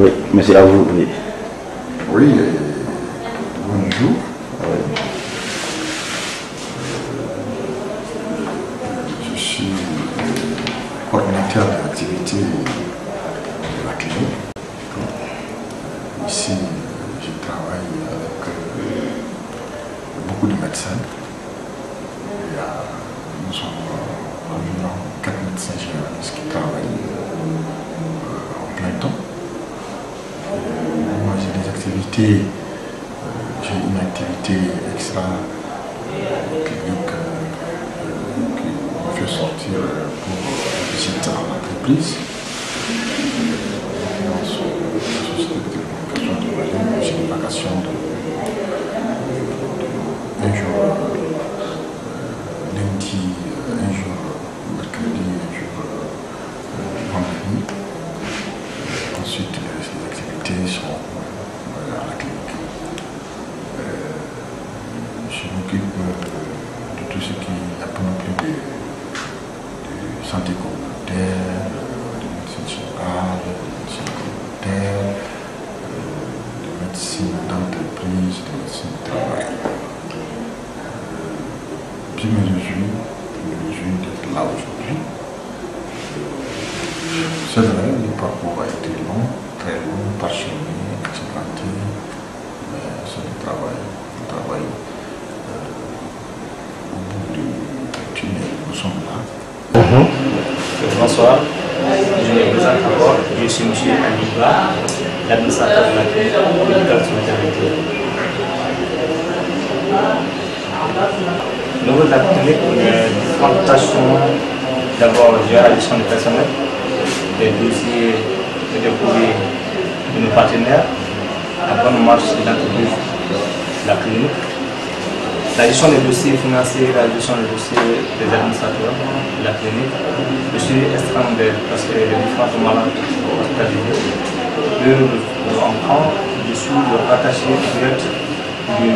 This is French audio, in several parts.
Oui, mais c'est à vous, oui. Oui, bonjour. Je suis coordinateur de l'activité de la clinique. Ici, je travaille avec beaucoup de médecins. Nous sommes environ 4 médecins généralistes qui travaillent en plein temps. Moi, j'ai des activités, j'ai une activité extra clinique qui me fait sortir pour visiter en entreprise. Dans la société de communication de Mali, j'ai une vacation d'un jour lundi, un jour mercredi, un jour vendredi. Ensuite, les activités sont à la clinique. Je m'occupe de tout ce qui est la panoplie de santé communautaire, de médecine générale, de médecine communautaire, de médecine d'entreprise, de médecine de travail. Je me réjouis d'être là aujourd'hui. C'est vrai, le parcours a été long, très long, passionné, expérimenté, mais c'est le travail. Le travail au bout du tunnel, nous sommes là. Bonsoir, je me présente encore. Je suis M. Aliba, l'administrateur de la clinique médicale sur maternité. Au niveau de la clinique, les différentes tâches sont d'abord gérer la gestion du personnel, les dossiers et les courriers de nos partenaires, la bonne marche de l'entreprise de la clinique, la gestion des dossiers financiers, la gestion des dossiers des administrateurs de la clinique. Je suis extrêmement parce que les différents malades hospitalisés. En France, je suis le rattaché direct du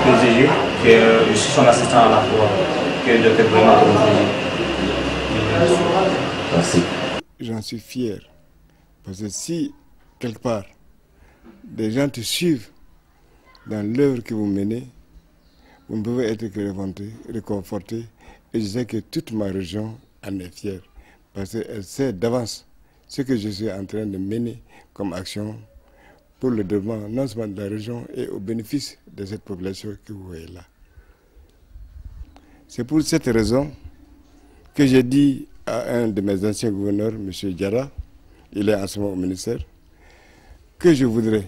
PCG, que je suis son assistant à la fois, que le Dr Bruno Torozzi. Merci. J'en suis fier. Parce que si, quelque part, des gens te suivent dans l'œuvre que vous menez, vous ne pouvez être que réconforté. Et je sais que toute ma région en est fière. Parce qu'elle sait d'avance ce que je suis en train de mener comme action pour le développement non seulement de la région et au bénéfice de cette population que vous voyez là. C'est pour cette raison que j'ai dit à un de mes anciens gouverneurs, M. Diarra, il est en ce moment au ministère, que je voudrais,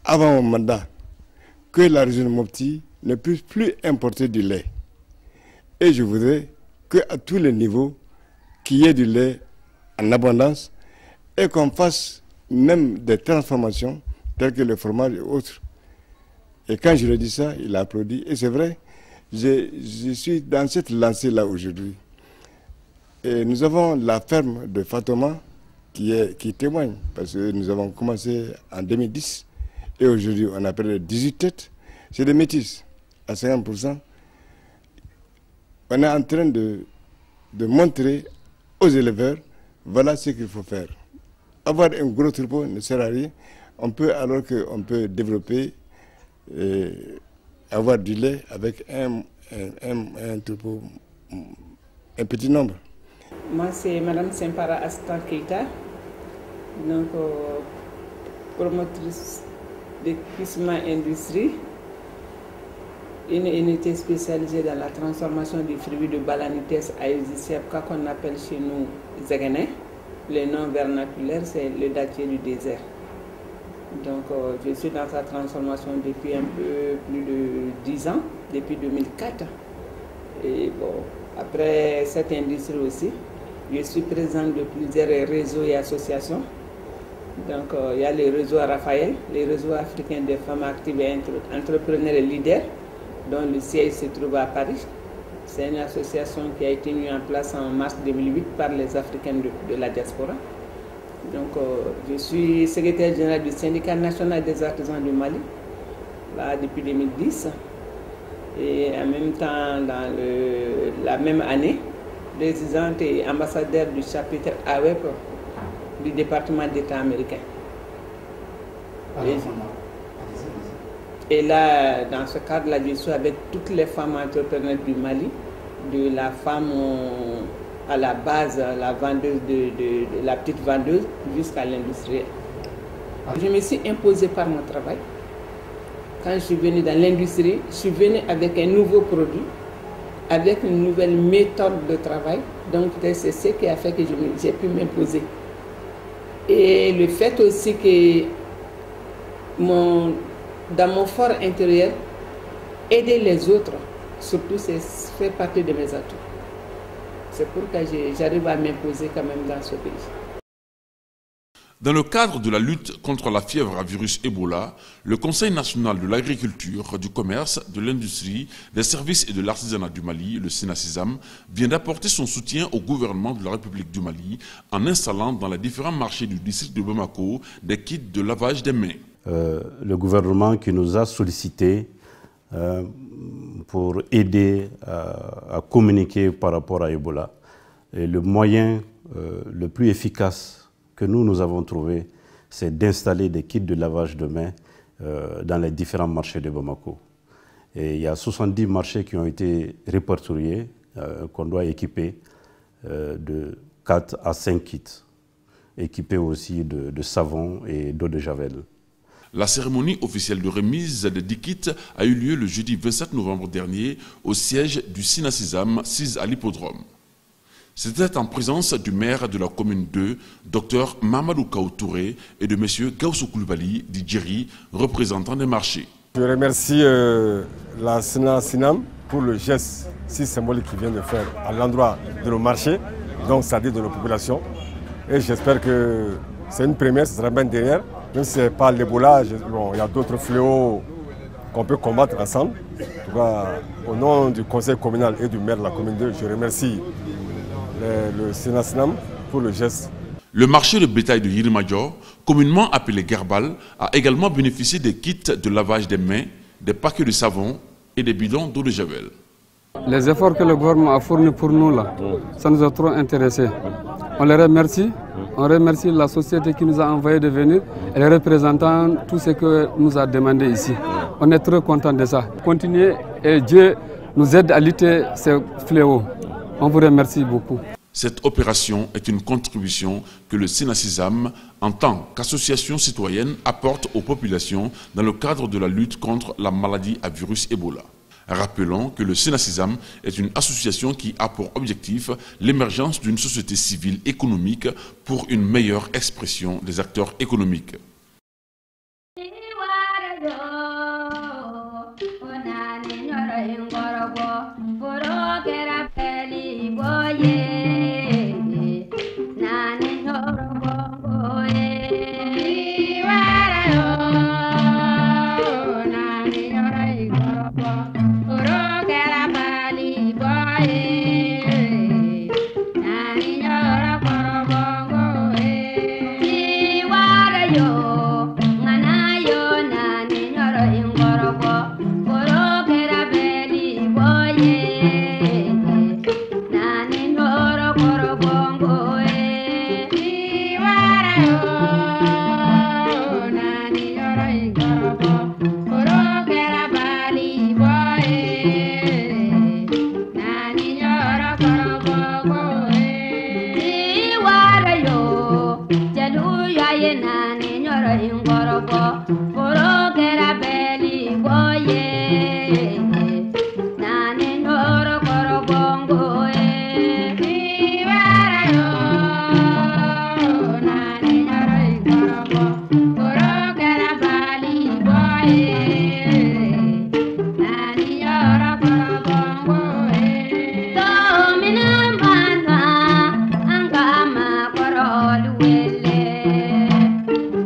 avant mon mandat, que la région de Mopti ne puisse plus importer du lait. Et je voudrais qu'à tous les niveaux, qu'il y ait du lait en abondance et qu'on fasse même des transformations telles que le fromage et autres. Et quand je lui ai dit ça, il a applaudi. Et c'est vrai, je suis dans cette lancée-là aujourd'hui. Et nous avons la ferme de Fatoma qui témoigne, parce que nous avons commencé en 2010 et aujourd'hui on a près de 18 têtes. C'est des métis à 50%. On est en train de montrer aux éleveurs, voilà ce qu'il faut faire. Avoir un gros troupeau ne sert à rien. On peut, alors qu'on peut développer et avoir du lait avec un troupeau, un petit nombre. Moi, c'est Mme Sempara Astan Keita, donc promotrice de Kisma Industrie, une unité spécialisée dans la transformation des fruits de Balanites aesicipca qu'on appelle chez nous Zagane. Le nom vernaculaire, c'est le dattier du désert. Donc, je suis dans sa transformation depuis un peu plus de 10 ans, depuis 2004. Et bon, après cette industrie aussi, je suis présente de plusieurs réseaux et associations. Donc, il y a le réseau Raphaël, le réseau africain des femmes actives et entrepreneurs et leaders, dont le siège se trouve à Paris. C'est une association qui a été mise en place en mars 2008 par les Africains de la diaspora. Donc, je suis secrétaire général du syndicat national des artisans du Mali, là, depuis 2010. Et en même temps, dans la même année, présidente et ambassadeur du chapitre AWEP du département d'État américain. Et là, dans ce cadre-là, je suis avec toutes les femmes entrepreneurs du Mali, de la femme à la base, la vendeuse de la petite vendeuse, jusqu'à l'industriel. Je me suis imposée par mon travail. Quand je suis venue dans l'industrie, je suis venue avec un nouveau produit, avec une nouvelle méthode de travail. Donc c'est ce qui a fait que j'ai pu m'imposer. Et le fait aussi que dans mon fort intérieur, aider les autres, surtout, c'est fait partie de mes atouts. C'est pourquoi j'arrive à m'imposer quand même dans ce pays. Dans le cadre de la lutte contre la fièvre à virus Ebola, le Conseil national de l'agriculture, du commerce, de l'industrie, des services et de l'artisanat du Mali, le SENACISAM, vient d'apporter son soutien au gouvernement de la République du Mali en installant dans les différents marchés du district de Bamako des kits de lavage des mains. Le gouvernement qui nous a sollicité pour aider à communiquer par rapport à Ebola. Et le moyen le plus efficace que nous avons trouvé, c'est d'installer des kits de lavage de mains dans les différents marchés de Bamako. Et il y a 70 marchés qui ont été répertoriés, qu'on doit équiper de 4 à 5 kits, équipés aussi de savon et d'eau de javel. La cérémonie officielle de remise des 10 kits a eu lieu le jeudi 27 novembre dernier au siège du SENACISAM 6 à l'hippodrome. C'était en présence du maire de la commune 2, Dr Mamadou Kaoutouré, et de M. Gaussou Koulibaly d'Idjiri, représentant des marchés. Je remercie la SENACISAM pour le geste si symbolique qu'il vient de faire à l'endroit de nos marchés, donc c'est-à-dire de nos populations. Et j'espère que c'est une première, ce sera bien derrière. Même si ce n'est pas l'Ebola, il y a d'autres fléaux qu'on peut combattre ensemble. En tout cas, au nom du conseil communal et du maire de la commune 2, je remercie le SENACISAM pour le geste. Le marché de bétail de Yirimadjo, communément appelé Gerbal, a également bénéficié des kits de lavage des mains, des paquets de savon et des bidons d'eau de javel. Les efforts que le gouvernement a fournis pour nous, là, ça nous a trop intéressés. On les remercie. On remercie la société qui nous a envoyé de venir et les représentants, tout ce que nous a demandé ici. On est très contents de ça. Continuez et Dieu nous aide à lutter ces fléaux. On vous remercie beaucoup. Cette opération est une contribution que le SENACISAM, en tant qu'association citoyenne, apporte aux populations dans le cadre de la lutte contre la maladie à virus Ebola. Rappelons que le SENACISAM est une association qui a pour objectif l'émergence d'une société civile économique pour une meilleure expression des acteurs économiques.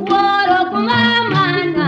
Woro kuma mana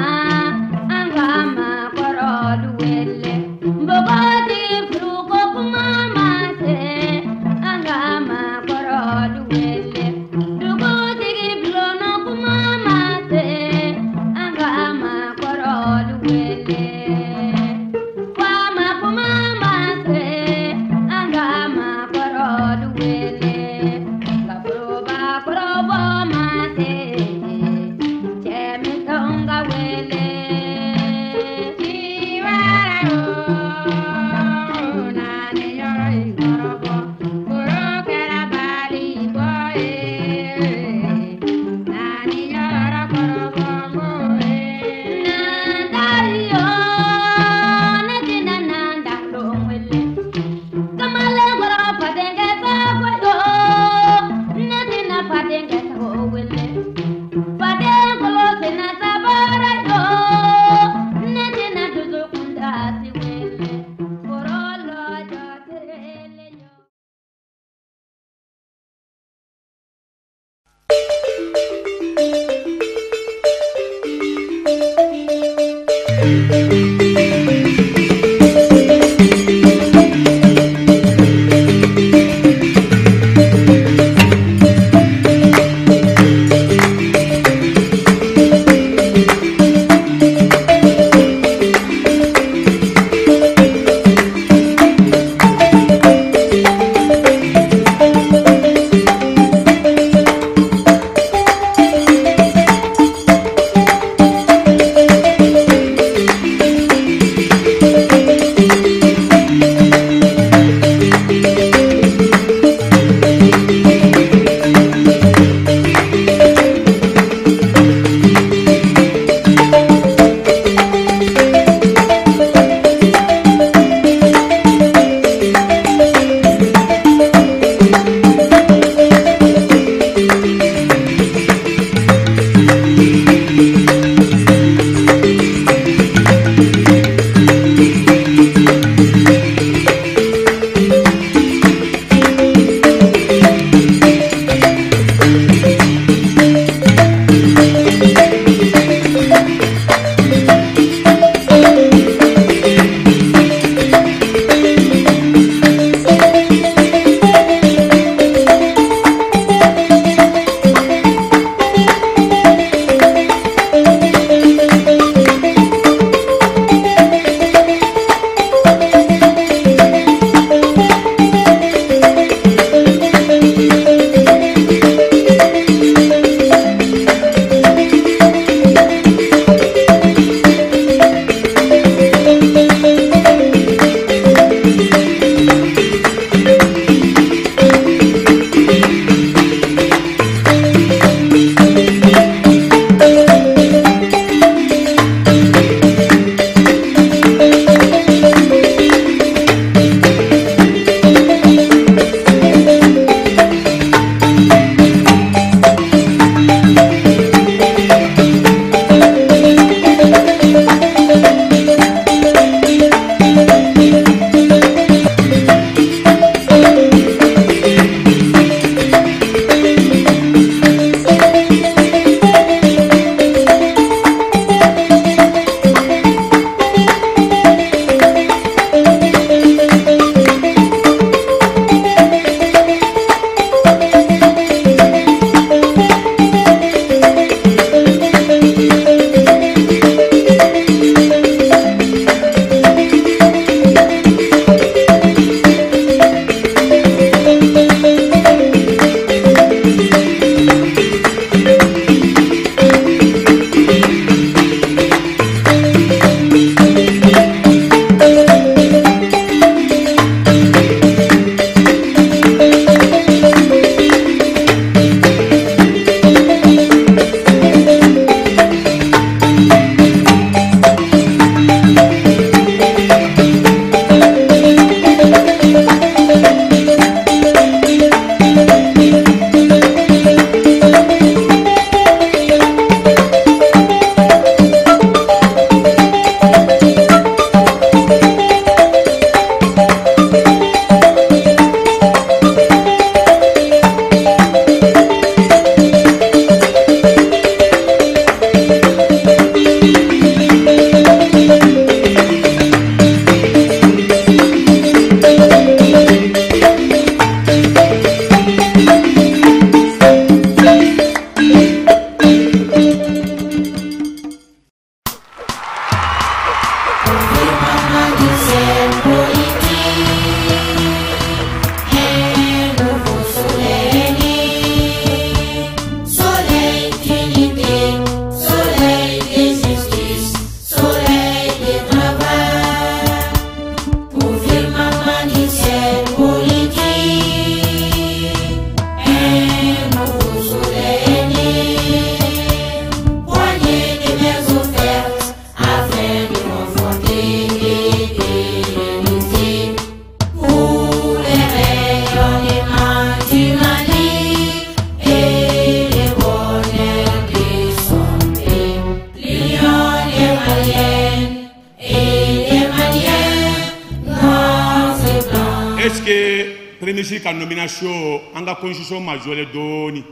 ministre nomination en constitution majeure doni.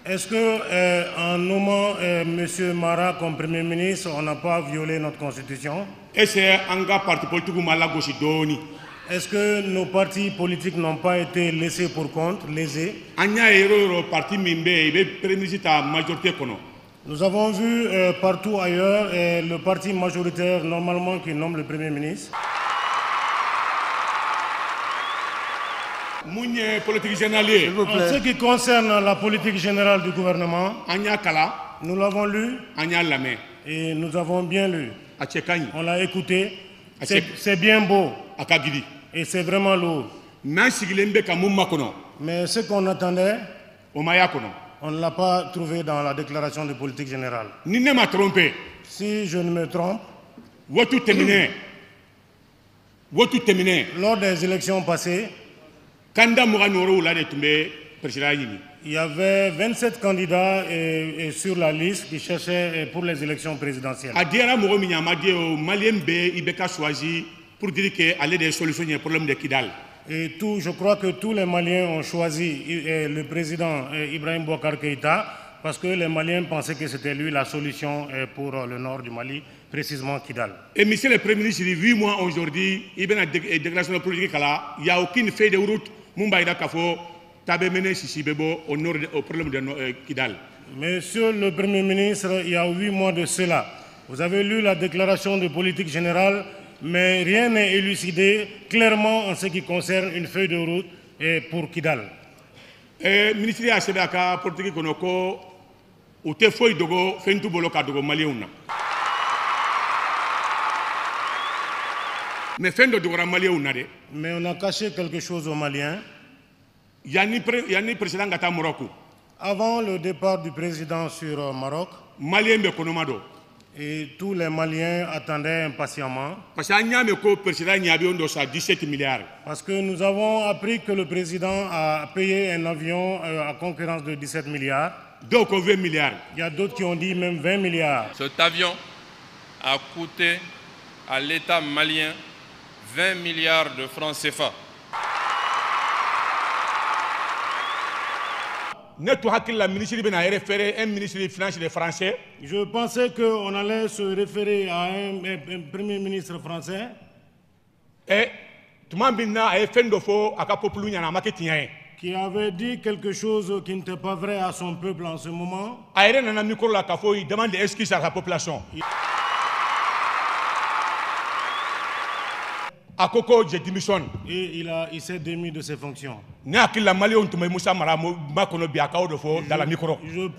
Est-ce que en nommant M. Mara comme Premier ministre, on n'a pas violé notre constitution? Est-ce que parti politique malagosi doni? Est-ce que nos partis politiques n'ont pas été laissés pour compte, lésés? Nous avons vu partout ailleurs le parti majoritaire normalement qui nomme le Premier ministre. En ce qui concerne la politique générale du gouvernement, nous l'avons lu et nous avons bien lu. On l'a écouté. C'est bien beau. Et c'est vraiment lourd. Mais ce qu'on attendait, on ne l'a pas trouvé dans la déclaration de politique générale. Si je ne me trompe, lors des élections passées, il y avait 27 candidats sur la liste qui cherchaient pour les élections présidentielles. Pour dire qu'aller des solutions au problème de Kidal. Et je crois que tous les Maliens ont choisi le président Ibrahim Boubacar Keïta parce que les Maliens pensaient que c'était lui la solution pour le nord du Mali, précisément Kidal. Et monsieur le Premier ministre, 8 mois aujourd'hui, il y a une déclaration politique, il n'y a aucune feuille de route, Mumbaïda Kafo, Tabé Mené Sissibebo au problème de Kidal. Monsieur le Premier ministre, il y a 8 mois de cela, vous avez lu la déclaration de politique générale, mais rien n'est élucidé clairement en ce qui concerne une feuille de route pour Kidal. Le ministre de la politique konoko ou te feuille dogo fentu boloka dogo malien. Mais fendo dogo malien de. Mais on a caché quelque chose aux Maliens. Yani président gata Morocco. Avant le départ du président sur Maroc, Malien be konomado. Et tous les Maliens attendaient impatiemment. Parce que nous avons appris que le président a payé un avion à concurrence de 17 milliards. Donc 20 milliards. Il y a d'autres qui ont dit même 20 milliards. Cet avion a coûté à l'État malien 20 milliards de francs CFA. Un ministre des Finances des Français. Je pensais qu'on allait se référer à un Premier ministre français. Et qui avait dit quelque chose qui n'était pas vrai à son peuple en ce moment. Il demande des excuses à la population. À Coco, je démissionne. Et il s'est démis de ses fonctions. Je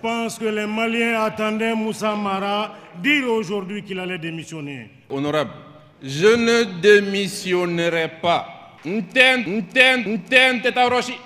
pense que les Maliens attendaient Moussa Mara dire aujourd'hui qu'il allait démissionner. Honorable, je ne démissionnerai pas. N'ten, Teta Roshi.